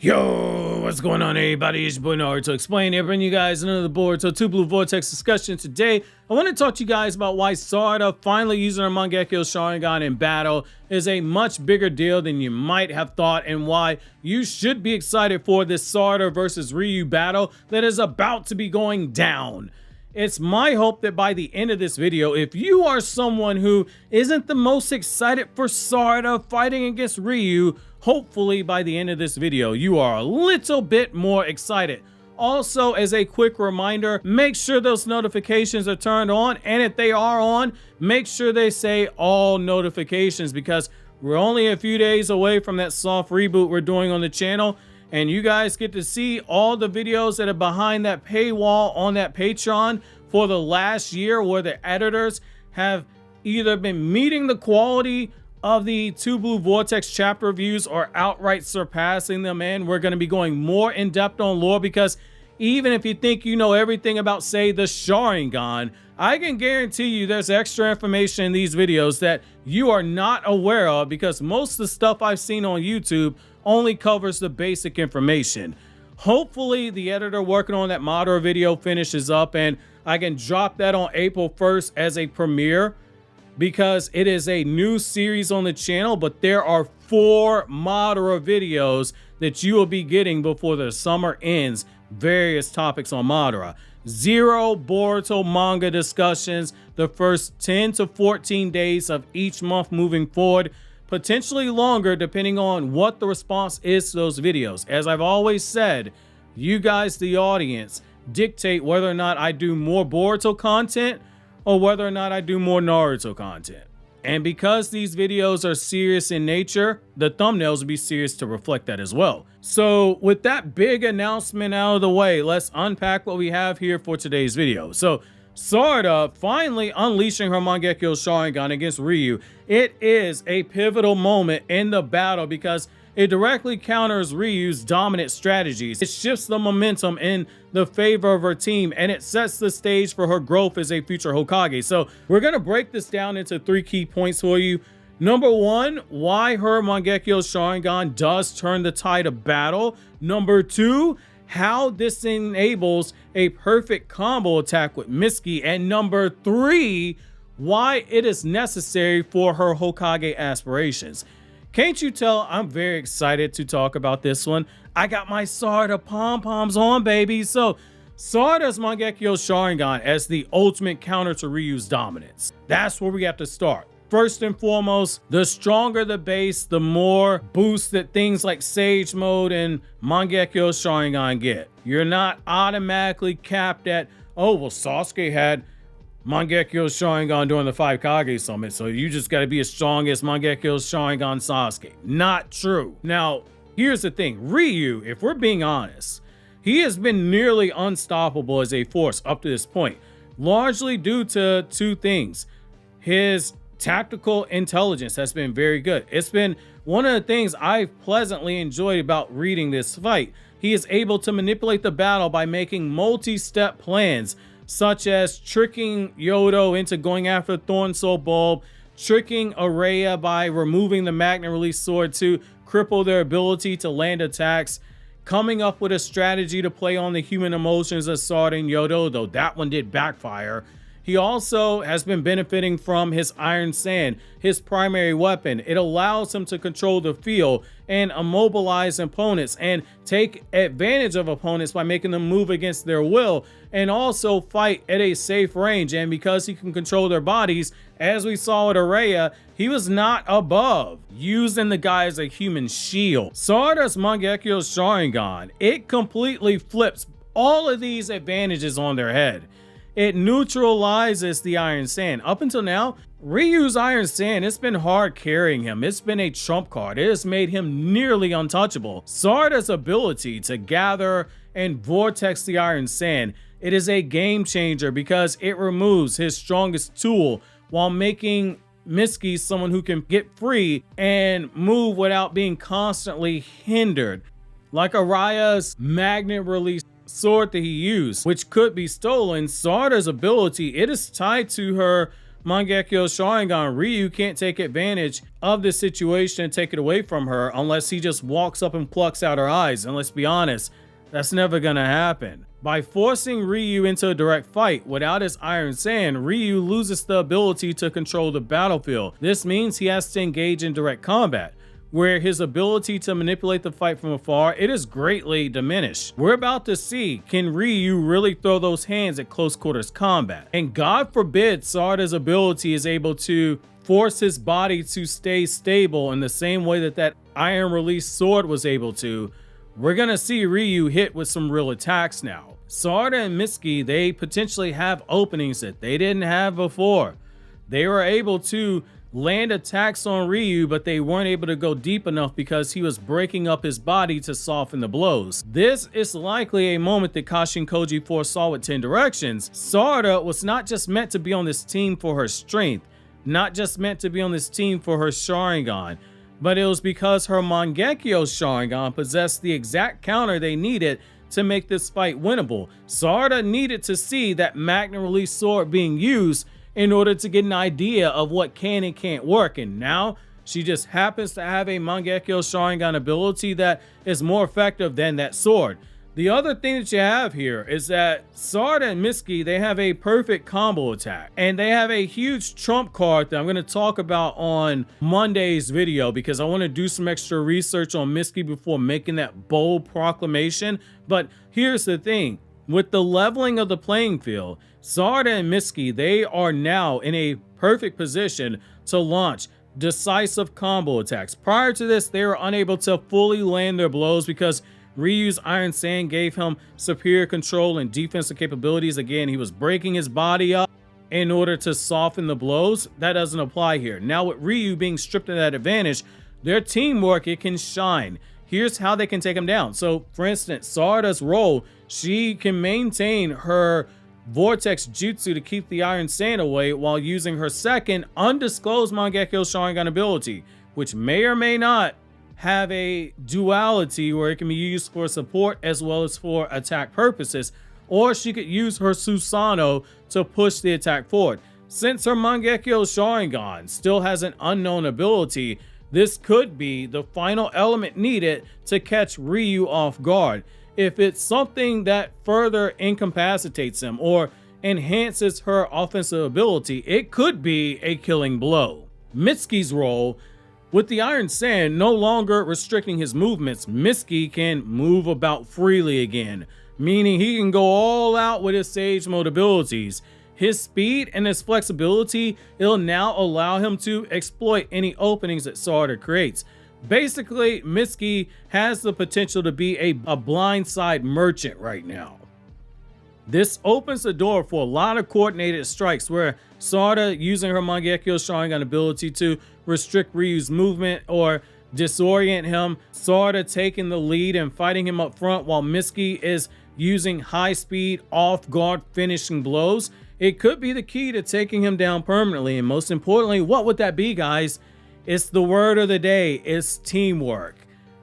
Yo, what's going on, everybody? It's your boy Naruto Explain here, bringing you guys another Boruto Two Blue Vortex discussion. Today, I want to talk to you guys about why Sarada finally using her Mangekyou Sharingan in battle is a much bigger deal than you might have thought, and why you should be excited for this Sarada versus Ryu battle that is about to be going down. It's my hope that by the end of this video, if you are someone who isn't the most excited for Sarada fighting against Ryu, hopefully by the end of this video, you are a little bit more excited. Also, as a quick reminder, make sure those notifications are turned on, and if they are on, make sure they say all notifications, because we're only a few days away from that soft reboot we're doing on the channel. And you guys get to see all the videos that are behind that paywall on that Patreon for the last year, where the editors have either been meeting the quality of the Two Blue Vortex chapter reviews or outright surpassing them. And we're going to be going more in depth on lore, because even if you think you know everything about, say, the Sharingan, I can guarantee you there's extra information in these videos that you are not aware of, because most of the stuff I've seen on YouTube only covers the basic information. Hopefully the editor working on that Madara video finishes up and I can drop that on April 1st as a premiere, because it is a new series on the channel, but there are 4 Madara videos that you will be getting before the summer ends, various topics on Madara. 0 Boruto manga discussions the first 10 to 14 days of each month moving forward, potentially longer depending on what the response is to those videos. As I've always said, you guys, the audience, dictate whether or not I do more Boruto content or whether or not I do more Naruto content. And because these videos are serious in nature, the thumbnails will be serious to reflect that as well. So with that big announcement out of the way, let's unpack what we have here for today's video. So Sarada finally unleashing her Mangekyou Sharingan against Ryu. It is a pivotal moment in the battle because it directly counters Ryu's dominant strategies. It shifts the momentum in the favor of her team, and it sets the stage for her growth as a future Hokage. So we're going to break this down into 3 key points for you. Number 1, why her Mangekyou Sharingan does turn the tide of battle. Number 2, how this enables a perfect combo attack with Mitsuki. And number 3, why it is necessary for her Hokage aspirations. Can't you tell I'm very excited to talk about this one? I got my Sarada pom-poms on, baby. So Sarada's Mangekyou Sharingan as the ultimate counter to Ryu's dominance. That's where we have to start. First and foremost, the stronger the base, the more boost that things like Sage Mode and Mangekyou Sharingan get. You're not automatically capped at, oh, well, Sasuke had Mangekyou Sharingan during the 5 Kage Summit, so you just got to be as strong as Mangekyou Sharingan Sasuke. Not true. Now, here's the thing. Ryu, if we're being honest, he has been nearly unstoppable as a force up to this point, largely due to 2 things. His tactical intelligence has been very good. It's been one of the things I've pleasantly enjoyed about reading this fight. He is able to manipulate the battle by making multi-step plans, such as tricking Yodo into going after Thorn Soul Bulb, tricking Araya by removing the Magnet Release Sword to cripple their ability to land attacks, coming up with a strategy to play on the human emotions of Sarada and Yodo, though that one did backfire. He also has been benefiting from his Iron Sand, his primary weapon. It allows him to control the field and immobilize opponents and take advantage of opponents by making them move against their will, and also fight at a safe range. And because he can control their bodies, as we saw with Araya, he was not above using the guy as a human shield. Sarada's Mangekyou Sharingan, it completely flips all of these advantages on their head. It neutralizes the Iron Sand. Up until now, Ryu's Iron Sand, it's been hard carrying him. It's been a trump card. It has made him nearly untouchable. Sarada's ability to gather and vortex the Iron Sand, it is a game changer because it removes his strongest tool while making Mitsuki someone who can get free and move without being constantly hindered. Like Araya's Magnet Release Sword that he used, which could be stolen, Sarada's ability, it is tied to her Mangekyou Sharingan, Ryu can't take advantage of this situation and take it away from her unless he just walks up and plucks out her eyes. And let's be honest, that's never gonna happen. By forcing Ryu into a direct fight without his Iron Sand, Ryu loses the ability to control the battlefield. This means he has to engage in direct combat, where his ability to manipulate the fight from afar, it is greatly diminished. We're about to see, can Ryu really throw those hands at close quarters combat? And God forbid Sarada's ability is able to force his body to stay stable in the same way that that Iron Release sword was able to. We're gonna see Ryu hit with some real attacks now. Sarada and Mitsuki, they potentially have openings that they didn't have before. They were able to land attacks on Ryu, but they weren't able to go deep enough because he was breaking up his body to soften the blows. This is likely a moment that Kashin Koji foresaw with 10 directions. Sarada was not just meant to be on this team for her strength, not just meant to be on this team for her Sharingan, but it was because her Mangekyou Sharingan possessed the exact counter they needed to make this fight winnable. Sarada needed to see that Magnum Release sword being used in order to get an idea of what can and can't work, and now she just happens to have a Mangekyou Sharingan ability that is more effective than that sword. The other thing that you have here is that Sarada and Mitsuki, they have a perfect combo attack, and they have a huge trump card that I'm going to talk about on Monday's video because I want to do some extra research on Mitsuki before making that bold proclamation. But here's the thing, with the leveling of the playing field, Sarada and Mitsuki, they are now in a perfect position to launch decisive combo attacks. Prior to this, they were unable to fully land their blows because Ryu's Iron Sand gave him superior control and defensive capabilities. Again, he was breaking his body up in order to soften the blows. That doesn't apply here. Now with Ryu being stripped of that advantage, their teamwork, it can shine. Here's how they can take him down. So for instance, Sarada's role, she can maintain her Vortex Jutsu to keep the Iron Sand away while using her second undisclosed Mangekyou Sharingan ability, which may or may not have a duality where it can be used for support as well as for attack purposes, or she could use her Susanoo to push the attack forward. Since her Mangekyou Sharingan still has an unknown ability, this could be the final element needed to catch Ryu off guard. If it's something that further incapacitates him or enhances her offensive ability, it could be a killing blow. Mitsuki's role, with the Iron Sand no longer restricting his movements, Mitsuki can move about freely again, meaning he can go all out with his Sage Mode abilities. His speed and his flexibility, it'll now allow him to exploit any openings that Sarada creates. Basically, Mitsuki has the potential to be a blindside merchant right now. This opens the door for a lot of coordinated strikes where Sarada, using her Mangekyou Sharingan ability to restrict Ryu's movement or disorient him, Sarada taking the lead and fighting him up front while Mitsuki is using high speed, off guard finishing blows. It could be the key to taking him down permanently. And most importantly, what would that be, guys? It's the word of the day. It's teamwork.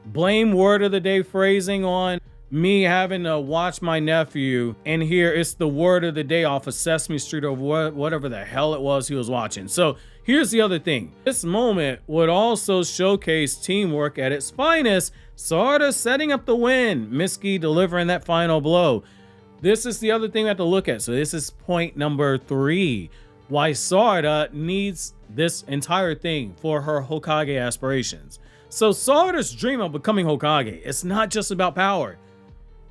Blame word of the day phrasing on me having to watch my nephew, and here it's the word of the day off of Sesame Street or whatever the hell it was he was watching. So here's the other thing. This moment would also showcase teamwork at its finest. Sarada setting up the win, Mitsuki delivering that final blow. This is the other thing we have to look at. So this is point number 3. Why Sarada needs this entire thing for her Hokage aspirations. So Sarada's dream of becoming Hokage, it's not just about power.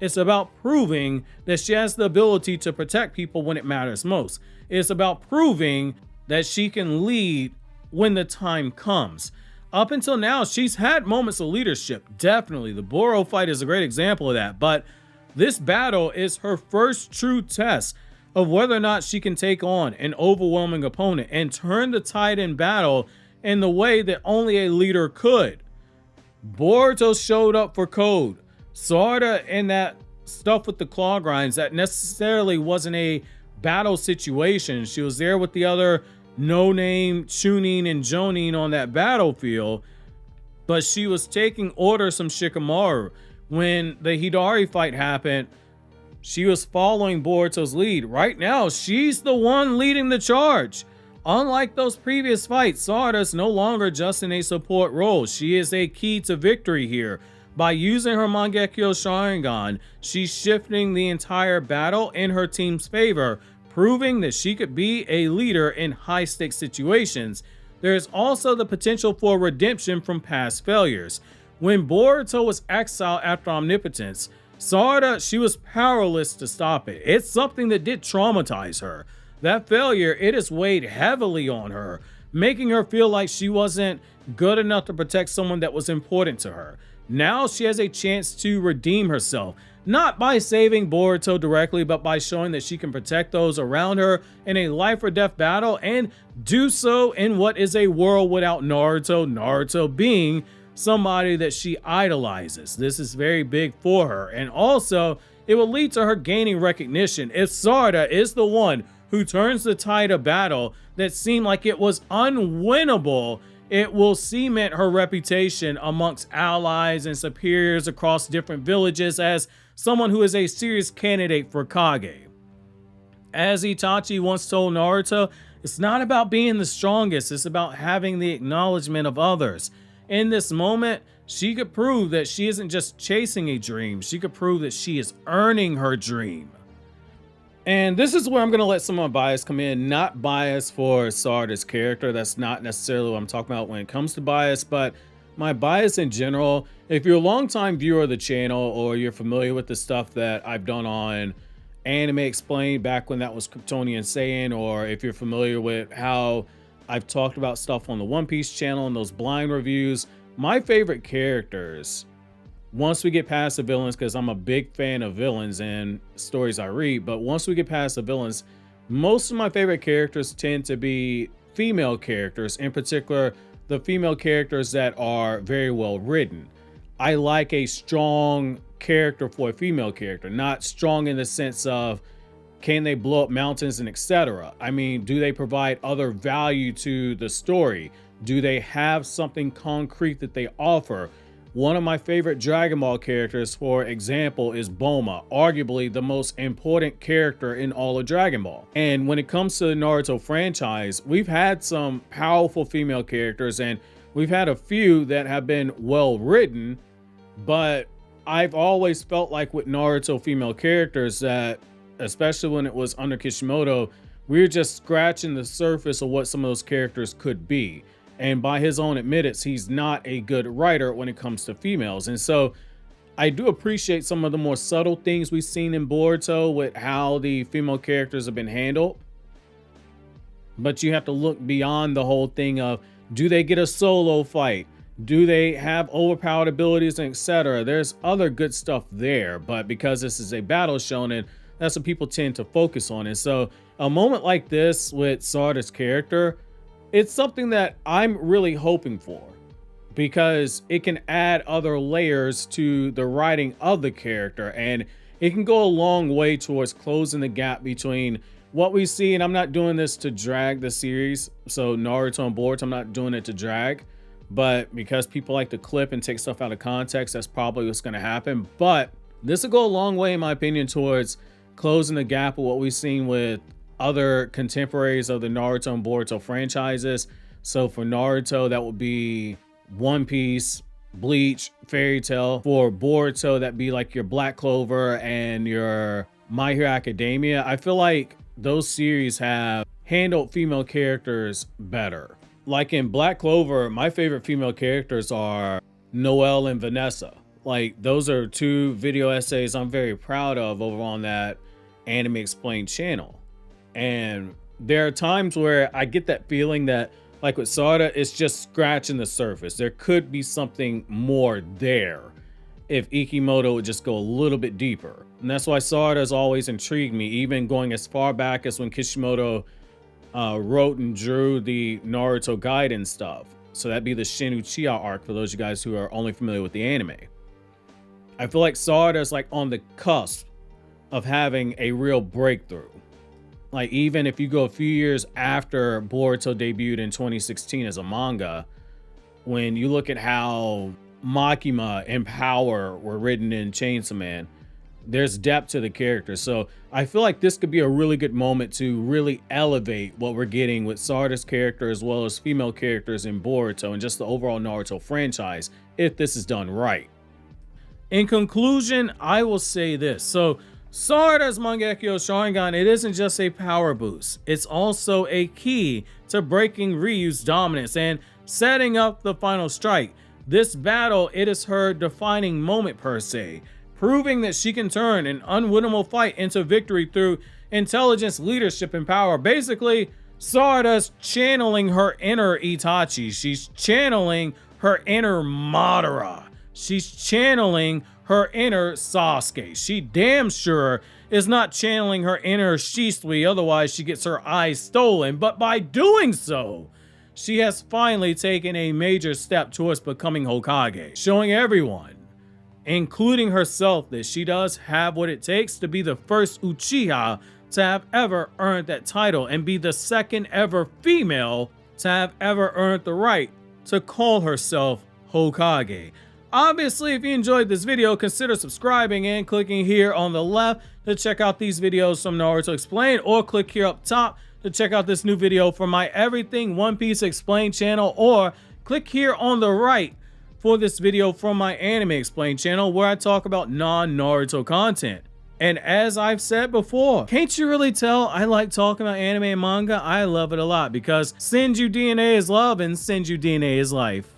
It's about proving that she has the ability to protect people when it matters most. It's about proving that she can lead when the time comes. Up until now, she's had moments of leadership. Definitely, the Boruto fight is a great example of that. But this battle is her first true test of whether or not she can take on an overwhelming opponent and turn the tide in battle in the way that only a leader could. Boruto showed up for code. Sarada and that stuff with the claw grinds, that necessarily wasn't a battle situation. She was there with the other no-name Chunin and Jonin on that battlefield, but she was taking orders from Shikamaru. When the Hidari fight happened, she was following Boruto's lead. Right now, she's the one leading the charge. Unlike those previous fights, Sarada's no longer just in a support role. She is a key to victory here. By using her Mangekyou Sharingan, she's shifting the entire battle in her team's favor, proving that she could be a leader in high-stakes situations. There is also the potential for redemption from past failures. When Boruto was exiled after omnipotence, Sarada, she was powerless to stop it. It's something that did traumatize her. That failure, it has weighed heavily on her, making her feel like she wasn't good enough to protect someone that was important to her. Now she has a chance to redeem herself, not by saving Boruto directly, but by showing that she can protect those around her in a life or death battle, and do so in what is a world without Naruto, Naruto being somebody that she idolizes. This is very big for her, and also it will lead to her gaining recognition. If Sarada is the one who turns the tide of battle that seemed like it was unwinnable, it will cement her reputation amongst allies and superiors across different villages as someone who is a serious candidate for Kage. As Itachi once told Naruto, it's not about being the strongest, it's about having the acknowledgement of others. In this moment, she could prove that she isn't just chasing a dream, she could prove that she is earning her dream. And this is where I'm going to let some of my bias come in. Not bias for Sarada's character. That's not necessarily what I'm talking about when it comes to bias, but my bias in general. If you're a longtime viewer of the channel, or you're familiar with the stuff that I've done on Anime Explained back when that was KRYPTONIAN SAIYAN, or if you're familiar with how I've talked about stuff on the One Piece channel and those blind reviews, my favorite characters, once we get past the villains, because I'm a big fan of villains and stories I read, but once we get past the villains, most of my favorite characters tend to be female characters, in particular, the female characters that are very well written. I like a strong character for a female character, not strong in the sense of can they blow up mountains and etc. I mean, do they provide other value to the story? Do they have something concrete that they offer? One of my favorite Dragon Ball characters, for example, is Bulma, arguably the most important character in all of Dragon Ball. And when it comes to the Naruto franchise, we've had some powerful female characters, and we've had a few that have been well written, but I've always felt like with Naruto female characters that, especially when it was under Kishimoto, we were just scratching the surface of what some of those characters could be. And by his own admittance, he's not a good writer when it comes to females. And so I do appreciate some of the more subtle things we've seen in Boruto with how the female characters have been handled. But you have to look beyond the whole thing of, do they get a solo fight? Do they have overpowered abilities, and etc.? There's other good stuff there, but because this is a battle shonen, that's what people tend to focus on. And so a moment like this with Sarada's character, it's something that I'm really hoping for, because it can add other layers to the writing of the character, and it can go a long way towards closing the gap between what we see. And I'm not doing this to drag the series, so Naruto and Boruto, I'm not doing it to drag, but because people like to clip and take stuff out of context, that's probably what's going to happen. But this will go a long way, in my opinion, towards closing the gap of what we've seen with other contemporaries of the Naruto and Boruto franchises. So for Naruto, that would be One Piece, Bleach, Fairy Tail. For Boruto, that'd be like your Black Clover and your My Hero Academia. I feel like those series have handled female characters better. Like in Black Clover, my favorite female characters are Noelle and Vanessa. Like, those are two video essays I'm very proud of over on that Anime Explained channel. And there are times where I get that feeling that, like with Sarada, it's just scratching the surface. There could be something more there if Ikimoto would just go a little bit deeper. And that's why Sarada has always intrigued me, even going as far back as when Kishimoto wrote and drew the Naruto Gaiden stuff. So that'd be the Shin Uchiha arc, for those of you guys who are only familiar with the anime. I feel like Sarada is like on the cusp of having a real breakthrough. Like, even if you go a few years after Boruto debuted in 2016 as a manga, when you look at how Makima and Power were written in Chainsaw Man, there's depth to the character. So I feel like this could be a really good moment to really elevate what we're getting with Sarada's character as well as female characters in Boruto and just the overall Naruto franchise if this is done right. In conclusion, I will say this. So Sarada's Mangekyou Sharingan, it isn't just a power boost. It's also a key to breaking Ryu's dominance and setting up the final strike. This battle, it is her defining moment per se, proving that she can turn an unwinnable fight into victory through intelligence, leadership, and power. Basically, Sarada's channeling her inner Itachi. She's channeling her inner Madara. She's channeling her inner Sasuke. She damn sure is not channeling her inner Shisui, otherwise she gets her eyes stolen. But by doing so, she has finally taken a major step towards becoming Hokage, showing everyone, including herself, that she does have what it takes to be the first Uchiha to have ever earned that title and be the second ever female to have ever earned the right to call herself Hokage. Obviously, if you enjoyed this video, consider subscribing and clicking here on the left to check out these videos from Naruto Explained, or click here up top to check out this new video from my Everything One Piece Explained channel, or click here on the right for this video from my Anime Explained channel where I talk about non-Naruto content. And as I've said before, can't you really tell I like talking about anime and manga? I love it a lot because Senju DNA is love and Senju DNA is life.